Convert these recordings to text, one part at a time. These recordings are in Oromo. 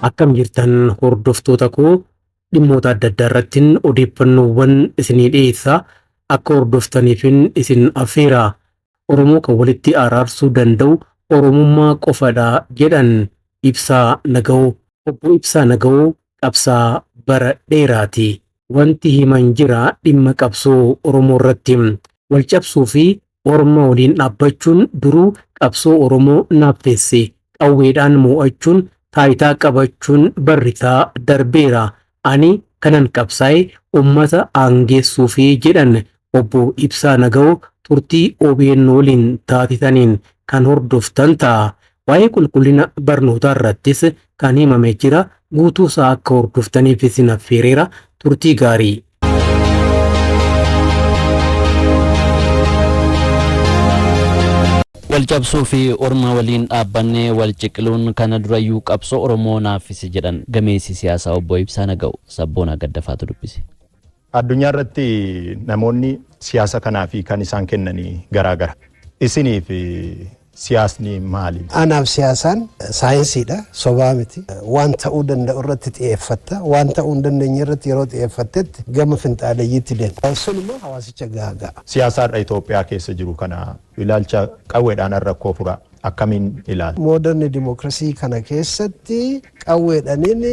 Akkam jirtan hordoftoota koo dhimmoota adda addaa irratti odeeffannoowwan isinii dhiyeessaa akka hordoftaniifin isin affeera. Oromoo kan walitti araarsuu danda'u Oromummaa qofadha jedhan Ibsaa Naga'oo. Obbo Ibsaa Naga'oo qabsaa bara dheeraati. Wanti himan jira dhimma qabsoo Oromoo irratti. Wal cabsuu fi Oromoo waliin dhaabbachuun duruu qabsoo Oromoo naaffeesse. Qawweedhaan mo'achuun taayitaa qabachuun barrisaa darbeera. Ani kanan qabsaa'e ummata aangeessuufi jedhan obbo Ibsaa Naga'oo turtii OBN waliin taasisaniin kan hordoftan ta'a. Waa'ee qulqullina barnootaa irrattis kan himame jira. Guutuusaa akka hordoftaniif isin affeereera. Turtii gaarii. Wal cabsuu fi orma waliin dhaabbannee wal ciqiluun kana durayyuu qabsoo Oromoo naaffise jedhan gameessi siyaasaa obbo Ibsaa Naga'oo Sabboonaa Gaddafaatu dubbise. Addunyaa irratti namoonni siyaasa kanaa fi kan isaan kennanii garaagara. Isiniif siyaasni maali? Anaaf siyaasaan saayinsiidha, sobaa miti. Waan ta'uu danda'u irratti xiyyeeffatta, waan ta'uu hin dandeenye irratti yeroo xiyyeeffattetti gama finxaalayyiitti deema. Sun immoo hawaasicha gahaa. Siyaasaadha Itoophiyaa keessa jiru kana ilaalcha qawweedhaan rakkoo fura akkamiin ilaala? Mooderni dimookiraasii kana keessatti qawweedhaniin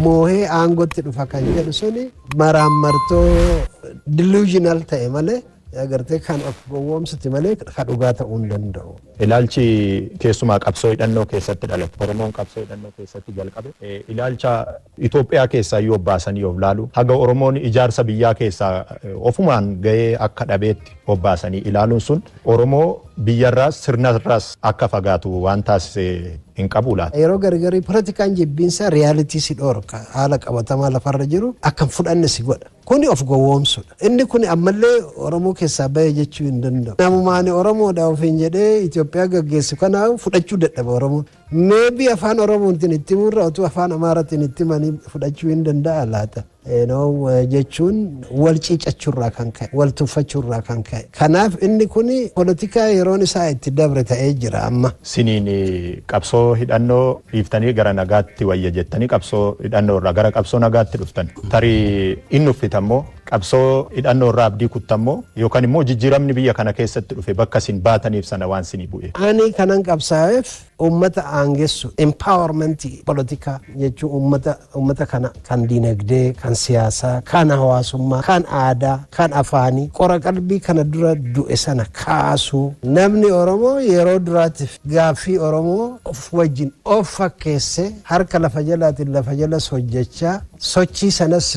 moohee aangootti dhufa kan jedhu suni maraammartoo delusional ta'e malee agartee kan of gowwoomsiti malee kan dhugaa ta'uu hin danda'u. Ilaalchi keessumaa qabsoo hidhannoo keessatti dhalate. Oromoon qabsoo hidhannoo keessatti jalqabe. Ilaalcha Itoophiyaa keessaa yoo baasanii of laalu haga Oromoon ijaarsa biyyaa keessaa ofumaan gahee akka dhabeetti of baasanii ilaaluun sun Oromoo biyyarraas sirnarraas akka fagaatu waan taasise hin qabu laata. Yeroo gargarii piratikaan jibbiinsa riyaalitii si dhoorka haala qabatamaa lafarra jiru akkam fudhanne si godha. Kuni of gowwoomsudha. Inni kun ammallee Oromoo keessaa bahee jechuu hin danda'u. Namumaani Oromoodha ofiin jedhee Itoophiyaa gaggeessu kanaaf fudhachuu dadhaba Oromoon. Meebii afaan Oromootiin itti murra otuu afaan Amaaraatiin itti manii fudhachuu hin danda'a laata. Jechuun wal ciicachuurraa kan ka'e, wal tuffachuurraa kan ka'e. Kanaaf inni kun poolitikaa yeroon isaa itti dabre ta'ee jira amma. Siniin qabsoo hidhannoo dhiiftanii gara nagaatti wayya jettanii qabsoo hidhannoo irraa gara qabsoo nagaatti dhuftan. Tarii inni uffitammoo qabsoo hidhannoo irraa abdii kuttammoo yookaan immoo jijjiiramni biyya kana keessatti dhufe bakka isin baataniif sana waan sinii bu'e. Ani kanan qabsaa'eef ummata aangessu empowermentii poolitikaa jechuun ummata kana kan diinagdee, kan siyaasaa, kan hawaasummaa, kan aadaa, kan afaanii qora qalbii kana dura du'e sana kaasuu. Namni Oromoo yeroo duraatiif gaaffii Oromoo of wajjin of fakkeesse harka lafa jalaatiin lafa jalas hojjechaa sochii sanas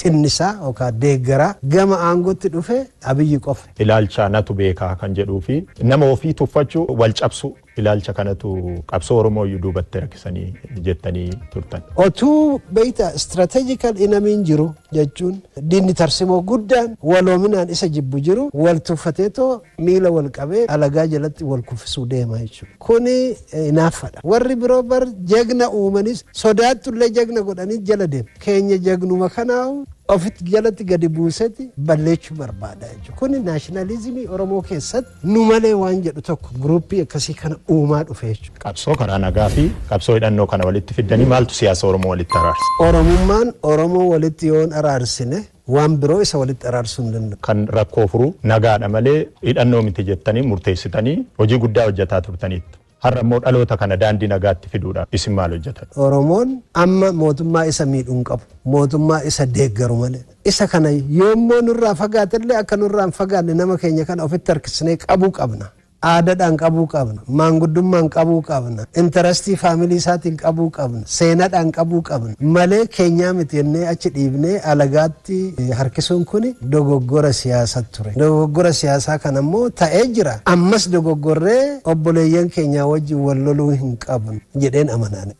xinnisaa yookaan deeggaraa gama aangootti dhufe Abiyyi qofa. Ilaalcha natu beekaa kan jedhuu fi nama ofii tuffachuu wal cabsuu ilaalcha kanatu qabsoo Oromoo duubatti rakkisanii jettanii turtan. Otuu beektaa strategical inamiin jiru jechuun diinni tarsimoo guddaan waloominaan isa jibbu jiru wal tuffateetoo miila wal qabee alagaa jalatti wal kuffisuu deema jechuudha. Kuni hinaaffadha. Warri biroo bar jagna uumanis sodaatullee jagna godhanii jala deema. Keenya jagnuma kanaahu ofitti jalatti gadi buusetti balleechuu barbaada jechuudha. Kuni naashinaalizimii Oromoo keessatti nu malee waan jedhu tokko guruppii akkasii kana uumaa dhufe jechuudha. Qabsoo karaa nagaa fi qabsoo hidhannoo kana walitti fiddanii maaltu siyaasa Oromoo walitti araarse? Oromummaan Oromoo walitti yoon araarsine waan biroo isa walitti araarsuu hin danda'u. Kan rakkoo furu nagaadha malee hidhannoo miti jettanii murteessitanii hojii guddaa hojjetaa turtaniitu. Har'a immoo dhaloota kana daandii nagaatti fiduudhaaf isin maal hojjetan? Oromoon amma mootummaa isa miidhuun qabu. Mootummaa isa deeggaru malee. Isa kana yommuu nurraa fagaatellee akka nurraa hin fagaanne nama keenya kana ofitti harkisnee qabuu qabna. Aadaadhaan qabuu qabna. Maanguddummaan qabuu qabna. Intarastii faamilii isaatiin qabuu qabna. Seenaadhaan qabuu qabna. Malee keenyaa miti jennee achi dhiibnee alagaatti harkisuun kun dogoggora siyaasaa ture. Dogoggora siyaasaa kana immoo ta'ee jira. Ammas dogoggorree obboleeyyan keenyaa wajjin wal loluu hin qabnu jedheen amanaan.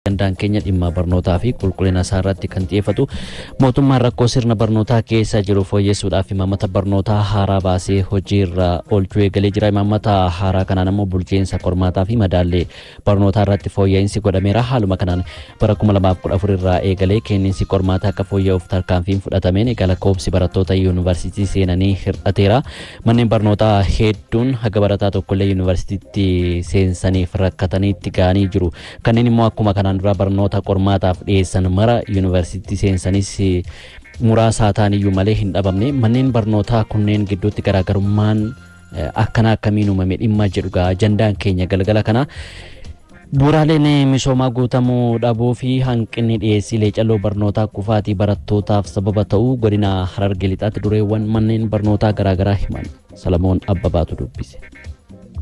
Dandaan keenya dhimma barnootaa fi qulqullina isaa irratti kan xiyyeeffatu mootummaan rakkoo sirna barnootaa keessa jiru fooyyessuudhaaf imaammata barnootaa haaraa baasee hojiirra oolchuu eegalee jira. Imaammata haaraa kanaan immoo bulchiinsa qormaataa fi madaallee barnootaa irratti fooyya'insi godhameera. Haaluma kanaan bara 2014 irraa eegalee kenniinsi qormaataa akka fooyya'uuf tarkaanfiin fudhatameen eegala koobsi barattoota yuunivarsiitii seenanii hir'ateera. Manneen barnootaa hedduun haga barataa tokkollee yuunivarsiitiitti seensaniif rakkatanii itti ga'anii jiru. Kanneen immoo akkuma kanaan kanaan dura barnoota qormaataaf dhiyeessan mara yuunivarsiitii seensanis muraasaa ta'an iyyuu malee hin dhabamne manneen barnootaa kunneen gidduutti garaagarummaan akkamiin uumame dhimma jedhugaa ajandaan keenya galgala kana bu'uuraaleen misoomaa guutamuu dhabuu fi hanqinni dhiyeessiilee calloo barnootaa kufaatii barattootaaf sababa ta'uu godina Harargee Lixaatti dureewwan manneen barnootaa garaagaraa himan Salamoon Abbabaatu dubbise.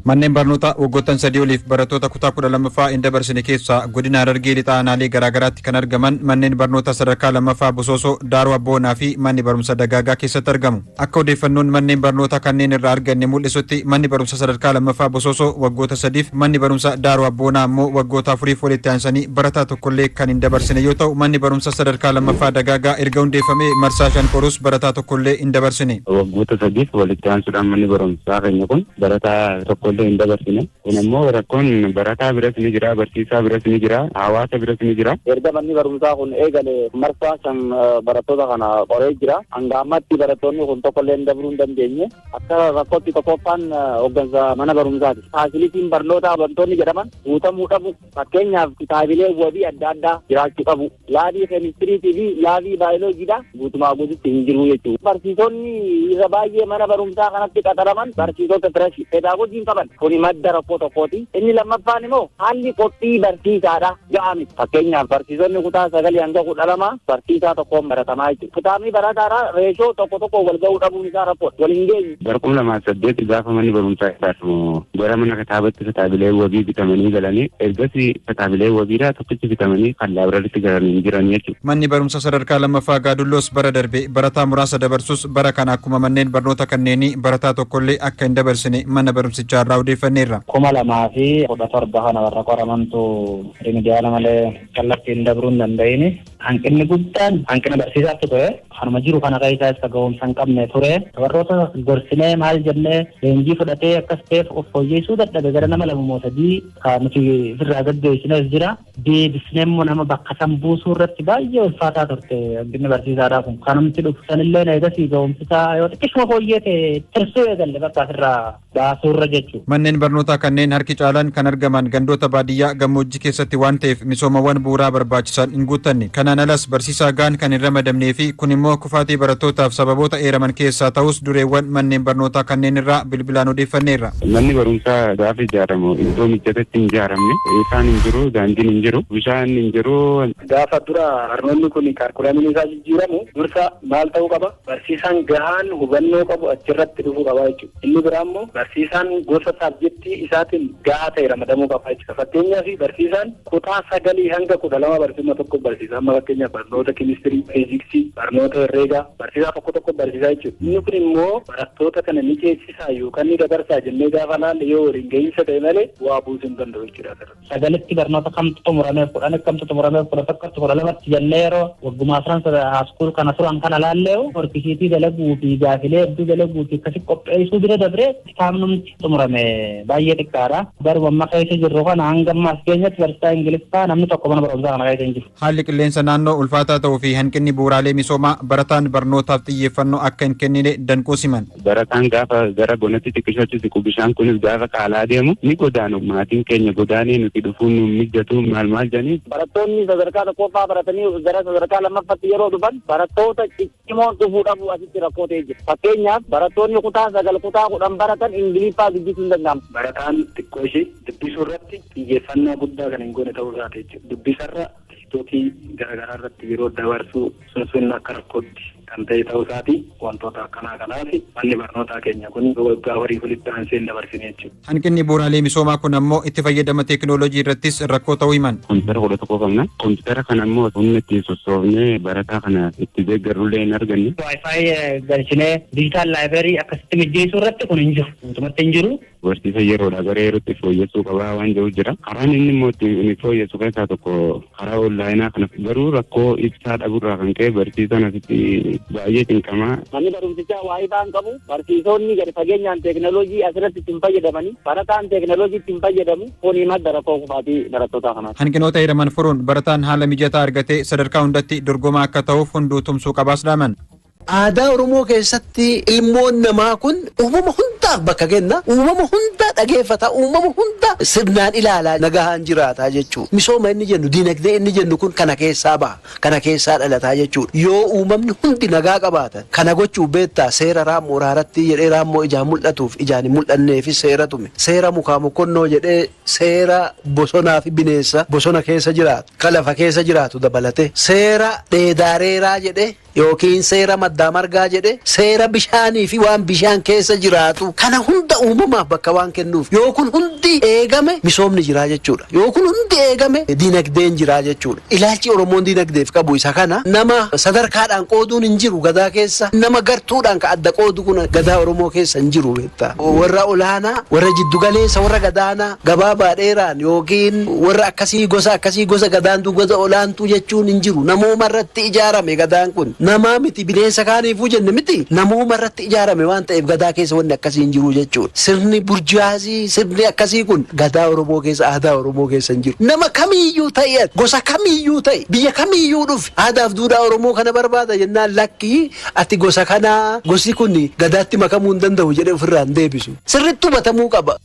Manneen barnoota waggoottan 3 oliif barattoota kutaa 12ffaa hin dabarsine keessaa godina Harargee Lixaa aanaalee garaagaraatti kan argaman manneen barnoota sadarkaa 2ffaa Bosoosoo, Daaroo Abboonaa fi manni barumsa Dagaagaa keessatti argamu. Akka odeeffannoon manneen barnoota kanneen irraa arganne mul'isutti manni barumsa sadarkaa 2ffaa Bosoosoo waggoota 3f, manni barumsa Daaroo Abboonaa immoo waggoota 4f walitti aansanii barataa tokkollee kan hin dabarsine yoo ta'u manni barumsa sadarkaa 2ffaa Dagaagaa erga hundeeffamee marsaa 5 qorus barataa tokkollee hin dabarsine. Waggoota 3f walitti aansuudhaan manni barumsaa keenya kun barataa tokkollee hin dabarsine. Kun immoo rakkoon barataa biras ni jira, barsiisaa biras ni jira, hawaasa biras ni jira. Erga manni barumsaa kun eegale marsaa 5 barattoota kana qoree jira. Hanga ammatti barattoonni kun tokkollee dabruu hin dandeenye. Akka rakkootti tokkoffaan hooggansa mana barumsaati. Faasilitiin barnootaa wantoonni jedhaman guutamuu dhabu. Fakkeenyaaf kitaabilee wabii adda addaa jiraachuu qabu. Laabii keemistiriitii fi laabii baayoloojiidha guutumaa guututti hin jiru jechuudha. Barsiisonni irra baay'ee mana barumsaa kanatti qaxaraman barsiisota firaashii peedaagoojii qaban. Kuni madda rakkoo tokkooti. Inni lammaffaan immoo haalli qophii barsiisaadha gahaa miti. Fakkeenyaaf barsiisonni kutaa 9 hanga 12 barsiisaa tokkoon baratamaa jechuudha. Kitaabni barataadha reeshoo tokko wal ga'uu dhabuun isaa rakkoodha. Wal hin geenye. Bara 2008 gaafa manni barumsaa isaatu gara mana kitaabatti kitaabilee wabii bitamanii galanii ergasii kitaabilee wabiidhaa tokkichi bitamanii kan laabraariitti galanii jiran jechuudha. Manni barumsa sadarkaa 2ffaa Gaadulloos bara darbe barataa muraasa dabarsus bara kana akkuma manneen barnoota kanneenii barataa tokkollee akka hin dabarsine mana barumsichaa irraa odeeffanneerra. 2017 kana warra qoramantu rimidiyaala malee kallattiin dabruu hin danda'ini. Hanqinni guddaan hanqina barsiisaatti ture. Kanuma jiru kana keessaa isa ga'umsa hin qabne ture. Warroota gorsinee maal jennee leenjii fudhatee akkas ta'eef of fooyyessuu dadhabe gara nama 2-3 kan nuti irraa gaggeessines jira. Deebisnee immoo nama bakka san buusuu irratti baay'ee ulfaataa turte hanqinni barsiisaadhaa kun. Kanumti dhufsanillee eegasii ga'umsisaa yoo xiqqishuma fooyyee ta'e tirsuu eegalle bakka asirraa baasuu irra jechuudha. Manneen barnootaa kanneen harki caalaan kan argaman gandoota baadiyyaa gammoojjii keessatti waan ta'eef misoomawwan bu'uuraa barbaachisan hin guuttanne. Kanaan alas barsiisaa gahaan kan hin ramadamnee fi kun immoo kufaatii barattootaaf sababoota eeraman keessaa ta'us dureewwan manneen barnootaa kanneen irraa bilbilaan odeeffanneerra. Manni barumsaa gaafa ijaaramu iddoo mijatatti hin ijaaramne, ifaan hin jiru, daandiin hin jiru, bishaan hin jiru. Gaafa dura barnoonni kun kaalkulamiin isaa jijjiiramu dursa maal ta'uu qaba? Barsiisaan gahaan hubannoo qabu achirratti dhufuu qaba jechuudha. Inni biraa immoo barsiisaan gosa sabjektii isaatiin gahaa ta'e ramadamuu qaba jechuudha. Fakkeenyaaf barsiisaan kutaa 9 hanga 12 barsiisuma tokko barsiisa. Amma fakkeenyaaf barnoota keemistirii, fiiziksii, barnoota herreegaa barsiisaa tokko barsiisaa jechuudha. Inni kun immoo barattoota kana ni ceesisaa yookaan ni dabarsaa jennee gaafa laalle yoo waliin gahiinsa ta'e malee waa buusuu hin danda'u jechuudha. 9tti barnoota kamtu xumurameef 10 kamtu xumurameef 11 jennee yeroo wagguma 10 haaskuul kana turan kana laallee horkisiitii dalaguu fi gaafilee hedduu dalaguu fi akkasi qopheessuu bira dabree kitaabnumti xumurame baay'ee xiqqaadha. Garuu amma keessa jirru kana hanga ammaas keenyatti barsiisaa Ingiliffaa namni tokko mana barumsaa kana keessa hin jiru. Haalli qilleensa naannoo ulfaataa ta'uu fi hanqinni bu'uuraalee misoomaa barataan barnootaaf xiyyeeffannoo akka hin kennine danquu siman. Barataan gaafa gara bonatti xiqqishaatti siqu bishaan kunis gaafa qaalaa deemu ni godaanu. Maatiin keenya godaanee nuti dhufuun nu mijjatu maal jedhanii. Barattoonni sadarkaa tokkoffaa baratanii gara sadarkaa lammaffaatti yeroo dhufan barattoota ciccimoon dhufuu dhabu asitti rakkoo ta'ee jira. Fakkeenyaaf barattoonni kutaa 9 kutaa 10 baratan Ingiliffaa dubbisuu hin danda'amu. Barataan xiqqoo ishee dubbisuu irratti xiyyeeffannaa guddaa kan hin goone ta'uu isaati jechuudha. Dubbisarra teekstootii garaagaraa irratti yeroo dabarsuu sun akka rakkootti kan ta'e ta'uu isaati wantoota akkanaa kanaaf manni barnootaa keenya kun waggaa horii walitti aansee hin dabarsine jechuudha. Hanqinni bu'uuraalee misoomaa kun ammoo itti fayyadama teekinooloojii irrattis rakkoo ta'uu himan. Kompiitara 11 qabna. Kompiitara kana ammoo humna ittiin sossoofnee barataa kana itti deeggarrullee hin arganne. Waayifaayi galchinee diijitaal laayibireerii akkasitti mijjeessuu irratti kun hin jiru. Mootummaatti hin jiru. Barsiisa yeroodha gara yerootti fooyyessuu qabaa waan jiru jira. Karaan inni immoo itti fooyyessu keessaa tokko karaa onlaayinaa kana garuu rakkoo ibsaa dhabuurraa kan ka'e barsiisaan asitti baay'ee cinqamaa. Manni barumsichaa waayifaan qabu barsiisonni gadi fageenyaan teekinooloojii asirratti ittiin fayyadamanii barataan teekinooloojii ittiin fayyadamu kuni madda rakkoo kufaatii barattootaa kanaati. Hanqinoota eeraman furuun barataan haala mijataa argatee sadarkaa hundatti dorgomaa akka ta'uuf hunduu tumsuu qabaas dhaaman. aadaa Oromoo keessatti ilmoon namaa kun uumama hundaaf bakka kenna, uumama hundaa dhageeffata, uumama hundaa sirnaan ilaalaa nagahaan jiraataa jechuudha. Misooma inni jennu, diinagdee inni jennu kun kana keessaa baha, kana keessaa dhalataa jechuudha. Yoo uumamni hundi nagaa qabaatan kana gochuu beektaa seera raammoo raaratti jedhee raammoo ijaan mul'atuuf ijaan hin mul'anneefi seera tume. Seera mukaa mokkonnoo jedhee seera bosonaa fi bineensa bosona keessa jiraatu, kan lafa keessa jiraatu dabalate. Seera dheedaareeraa jedhee yookiin seera maddaa margaa jedhe seera bishaanii fi waan bishaan keessa jiraatu kana hunda uumamaaf bakka waan kennuuf yoo kun hundi eegame misoomni jiraa jechuudha. Yoo kun hundi eegame diinagdeen jiraa jechuudha. Ilaalchi Oromoon diinagdeef qabu isa kana nama sadarkaadhaan qooduun hin jiru gadaa keessa, nama gartuudhaan ka adda qoodu kun gadaa Oromoo keessa hin jiru beektaa. Warra olaanaa, warra jiddugaleessa, warra gadaanaa gabaabaa dheeraan yookiin warra akkasii gosa gadaantuu gosa olaantuu jechuun hin jiru. Namooma irratti ijaarame gadaan kun. Namaa miti bineensa kaaniifuu jenne miti namooma irratti ijaarame waan ta'eef gadaa keessa wanni akkasii hin jiru jechuudha. Sirni burjaazii sirni akkasii kun gadaa Oromoo keessa aadaa Oromoo keessa hin jiru. Nama kamiiyyuu ta'e gosa kamiiyyuu ta'e biyya kamiiyyuu dhufe aadaaf duudhaa Oromoo kana barbaada jennaan lakkii ati gosa kanaa gosi kun gadaatti makamuu hin danda'u jedhee ofirraa hin deebisu. Sirriitti hubatamuu qaba.